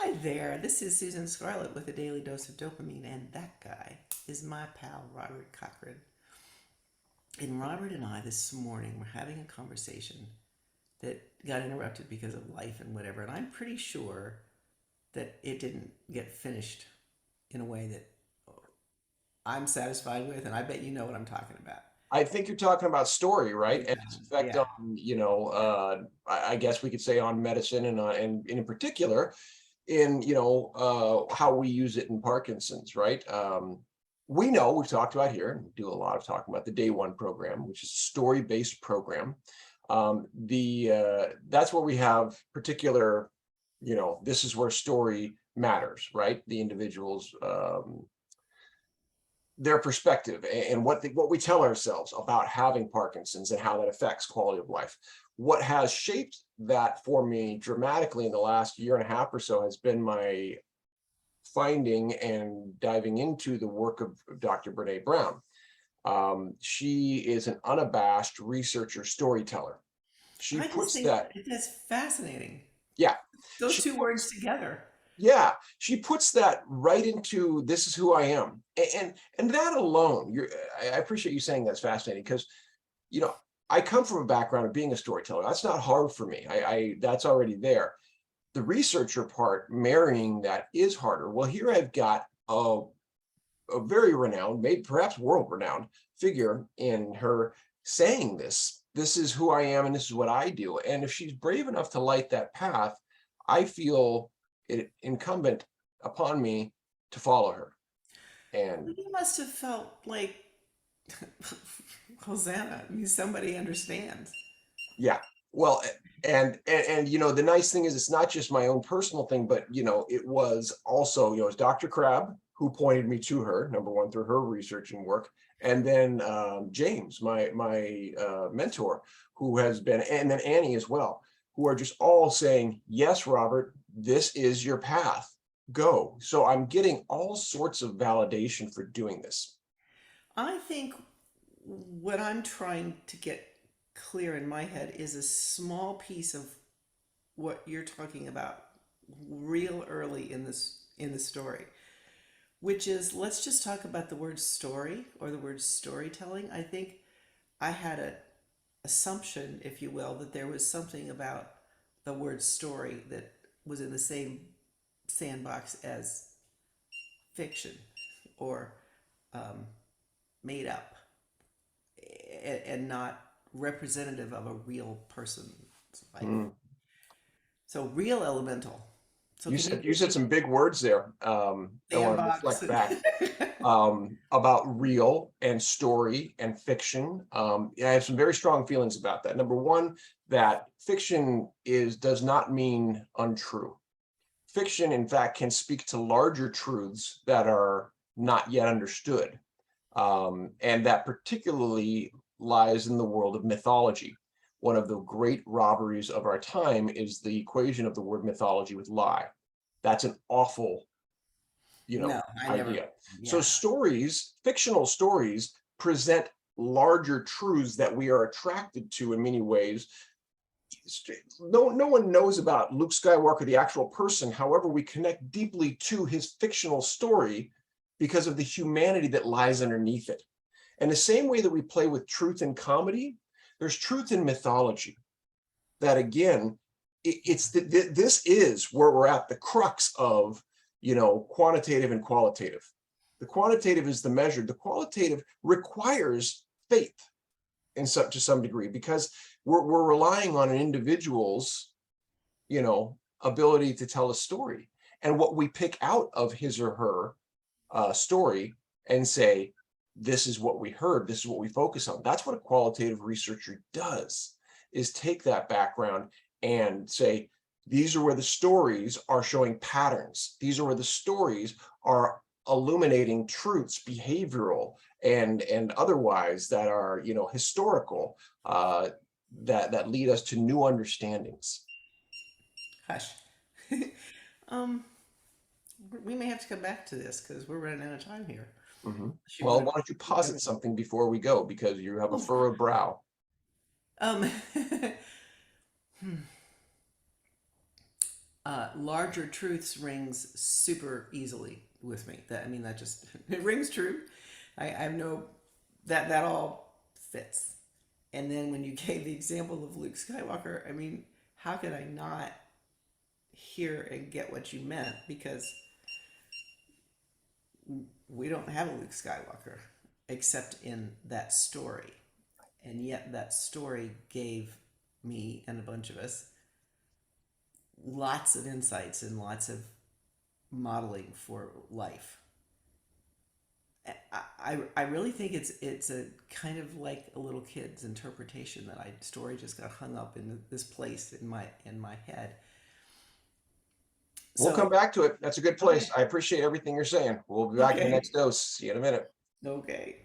Hi there, this is Susan Scarlett with a daily dose of dopamine, and that guy is my pal, Robert Cochran. And Robert and I this morning were having a conversation that got interrupted because of life and whatever, and I'm pretty sure that it didn't get finished in a way that I'm satisfied with, and I bet you know what I'm talking about. I think you're talking about story, right? And its Yeah, effect yeah. on, I guess we could say on medicine and in particular in, how we use it in Parkinson's, right? We know we've talked about here, and we do a lot of talking about the Day One program, which is a story-based program. The That's where we have particular, this is where story matters, right? The individual's their perspective and what we tell ourselves about having Parkinson's and how that affects quality of life. What has shaped that for me dramatically in the last year and a half or so has been my finding and diving into the work of Dr. Brene Brown. She is an unabashed researcher storyteller. She I just puts think that, that's fascinating. yeah, Those she two words puts together. Yeah, she puts that right into this is who I am. And that alone, I appreciate you saying that's fascinating because, you know, I come from a background of being a storyteller. That's not hard for me. I that's already there. The researcher part, marrying that is harder. Well, here I've got a very renowned, maybe perhaps world renowned figure in her saying this is who I am and this is what I do. And if she's brave enough to light that path, I feel it incumbent upon me to follow her. And Well, you must have felt like Hosanna. I mean, somebody understands. yeah, well, the nice thing is it's not just my own personal thing, but it was also, it's Dr. Crabb who pointed me to her, number one, through her research and work. And then James, my mentor, who has been, and then Annie as well, who are just all saying, yes, Robert, this is your path. Go. So I'm getting all sorts of validation for doing this. I think what I'm trying to get clear in my head is a small piece of what you're talking about real early in the story, which is let's just talk about the word story or the word storytelling. I think I had a assumption, if you will, that there was something about the word story that was in the same sandbox as fiction or um, made up and not representative of a real person's life. Mm. So real elemental. So You can you said you give said me some big words there. I want to sandbox? reflect back about real and story and fiction. I have some very strong feelings about that. Number one, that fiction does not mean untrue. Fiction, in fact, can speak to larger truths that are not yet understood, and that particularly lies in the world of mythology. One of the great robberies of our time is the equation of the word mythology with lie. That's an awful, No, I never. idea. So Yeah. stories, fictional stories, present larger truths that we are attracted to in many ways. No one knows about Luke Skywalker, the actual person. However, we connect deeply to his fictional story because of the humanity that lies underneath it. And the same way that we play with truth in comedy, there's truth in mythology. That again, this is where we're at the crux of quantitative and qualitative. The quantitative is the measured. The qualitative requires faith to some degree because we're relying on an individual's ability to tell a story and what we pick out of his or her story and say, this is what we heard, this is what we focus on. That's what a qualitative researcher does, is take that background and say, these are where the stories are showing patterns. These are where the stories are illuminating truths, behavioral and otherwise, that are historical, that lead us to new understandings. Hush. um, we may have to come back to this because we're running out of time here. Mhm. Unless you Well, want why don't you to keep posit going. something before we go because you have a Oh, furrowed brow. um, larger truths rings super easily with me. That, I mean, that just it rings true. I have no that all fits. And then when you gave the example of Luke Skywalker, I mean, how could I not hear and get what you meant? Because we don't have a Luke Skywalker except in that story. And yet that story gave me and a bunch of us lots of insights and lots of modeling for life. I really think it's a kind of like a little kid's interpretation that I story just got hung up in this place in my head. We'll come So back to it. That's a good place. okay, I appreciate everything you're saying. We'll be back in the okay, next dose. See you in a minute. okay.